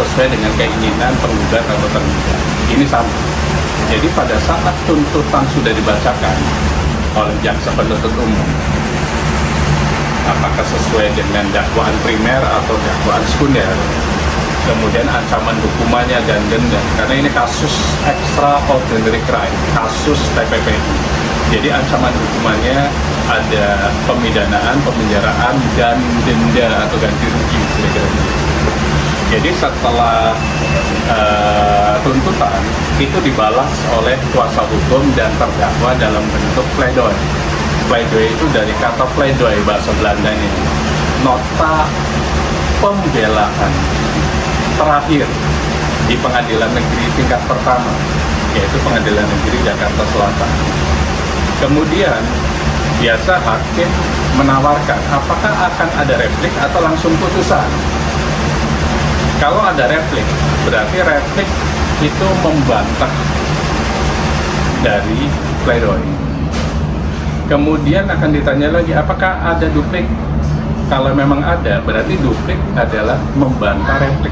sesuai dengan keinginan penggugat atau tergugat. Ini sama. Jadi pada saat tuntutan sudah dibacakan oleh jaksa penuntut umum, apakah sesuai dengan dakwaan primer atau dakwaan sekunder, kemudian ancaman hukumannya dan denda, karena ini kasus extraordinary crime, kasus TPPI. Jadi ancaman hukumannya ada pemidanaan, pemenjaraan, dan denda atau ganti rugi, kira-kira. Jadi setelah tuntutan itu dibalas oleh kuasa hukum dan terdakwa dalam bentuk pledoi. Pledoi itu dari kata pledoi bahasa Belandanya, nota pembelaan terakhir di pengadilan negeri tingkat pertama, yaitu Pengadilan Negeri Jakarta Selatan. Kemudian biasa hakim menawarkan apakah akan ada replik atau langsung putusan. Kalau ada replik, berarti replik itu membantah dari pledoi. Kemudian akan ditanya lagi apakah ada duplik. Kalau memang ada, berarti duplik adalah membantah replik.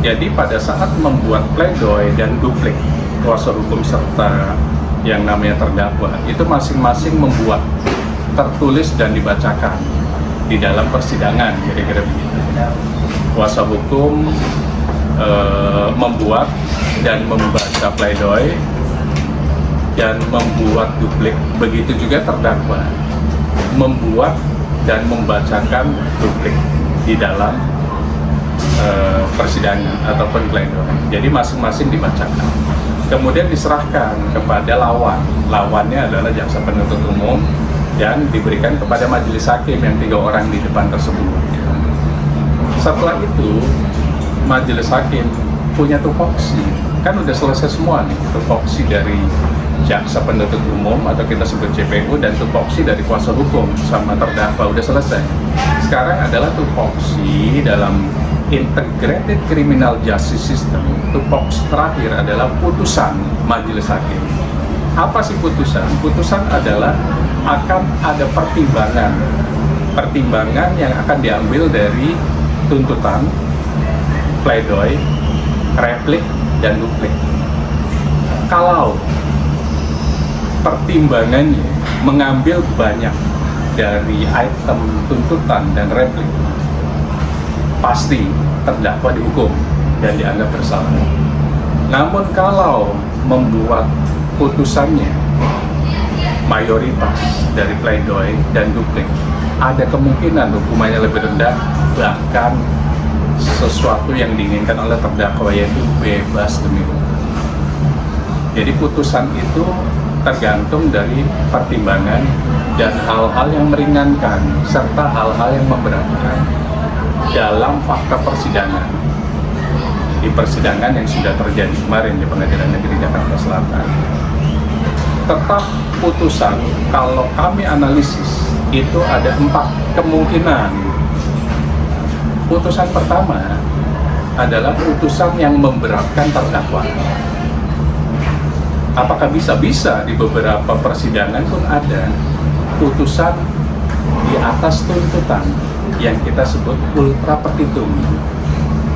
Jadi pada saat membuat pledoi dan duplik, kuasa hukum serta yang namanya terdakwa itu masing-masing membuat, tertulis dan dibacakan di dalam persidangan, kira-kira begitu. Kuasa hukum membuat dan membaca pledoi dan membuat duplik. Begitu juga terdakwa membuat dan membacakan duplik di dalam persidangan ataupun pledoi. Jadi masing-masing dibacakan. Kemudian diserahkan kepada lawan. Lawannya adalah jaksa penuntut umum dan diberikan kepada majelis hakim yang 3 orang di depan tersebut. Setelah itu majelis hakim punya tupoksi. Kan udah selesai semua nih, tupoksi dari jaksa penuntut umum atau kita sebut JPU dan tupoksi dari kuasa hukum sama terdakwa udah selesai. Sekarang adalah tupoksi dalam Integrated Criminal Justice System. Tupoksi terakhir adalah putusan majelis hakim. Apa sih putusan? Putusan adalah akan ada pertimbangan yang akan diambil dari tuntutan, pledoi, replik, dan duplik. Kalau pertimbangannya mengambil banyak dari item tuntutan dan replik, pasti terdakwa dihukum dan dianggap bersalah. Namun kalau membuat putusannya mayoritas dari pledoi dan duplik, ada kemungkinan hukumannya lebih rendah, bahkan sesuatu yang diinginkan oleh terdakwa, yaitu bebas demi hukum. Jadi putusan itu tergantung dari pertimbangan dan hal-hal yang meringankan serta hal-hal yang memberatkan dalam fakta persidangan. Di persidangan yang sudah terjadi kemarin di Pengadilan Negeri Jakarta Selatan, tetap putusan kalau kami analisis itu ada 4 kemungkinan. Putusan pertama adalah putusan yang memberatkan terdakwa. Apakah bisa di beberapa persidangan pun ada putusan di atas tuntutan yang kita sebut ultra petitum.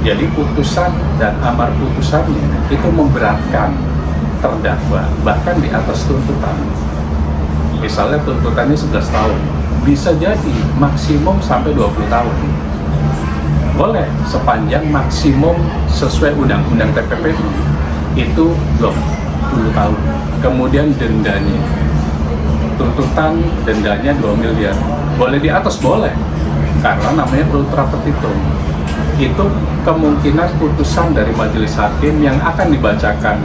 Jadi putusan dan amar putusannya itu memberatkan terdakwa bahkan di atas tuntutan. Misalnya tuntutannya 11 tahun, bisa jadi maksimum sampai 20 tahun. Boleh sepanjang maksimum sesuai undang-undang TPPI itu 20 tahun. Kemudian dendanya, tuntutan dendanya 2 miliar. Boleh di atas, boleh, karena namanya ultra petitum. Itu kemungkinan putusan dari majelis hakim yang akan dibacakan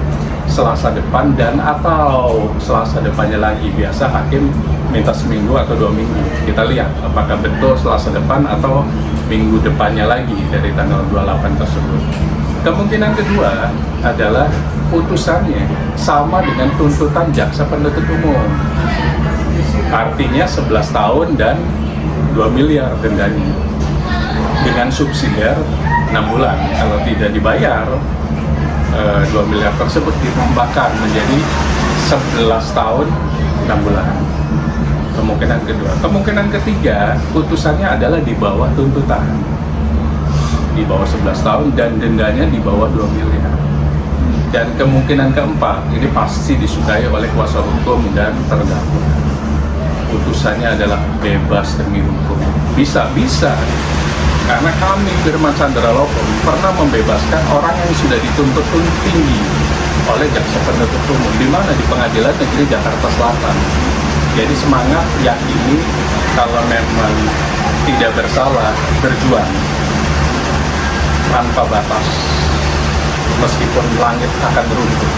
Selasa depan dan atau Selasa depannya lagi. Biasa hakim minta seminggu atau 2 minggu. Kita lihat apakah betul Selasa depan atau minggu depannya lagi dari tanggal 28 tersebut. Kemungkinan kedua adalah putusannya sama dengan tuntutan jaksa penuntut umum. Artinya 11 tahun dan 2 miliar dendanya. Dengan subsidiar 6 bulan. Kalau tidak dibayar, 2 miliar tersebut ditambahkan menjadi 11 tahun 6 bulan. Kemungkinan kedua. Kemungkinan ketiga, putusannya adalah di bawah tuntutan. di bawah 11 tahun dan dendanya di bawah 2 miliar. Dan kemungkinan keempat, ini pasti disukai oleh kuasa hukum dan terdakwa. Putusannya adalah bebas demi hukum. Bisa. Karena kami, Firman Sandra Lopom, pernah membebaskan orang yang sudah dituntut tinggi oleh jaksa penuntut umum, di mana di Pengadilan Negeri Jakarta Selatan. Jadi semangat, yakini, kalau memang tidak bersalah, berjuang tanpa batas, meskipun langit akan runtuh.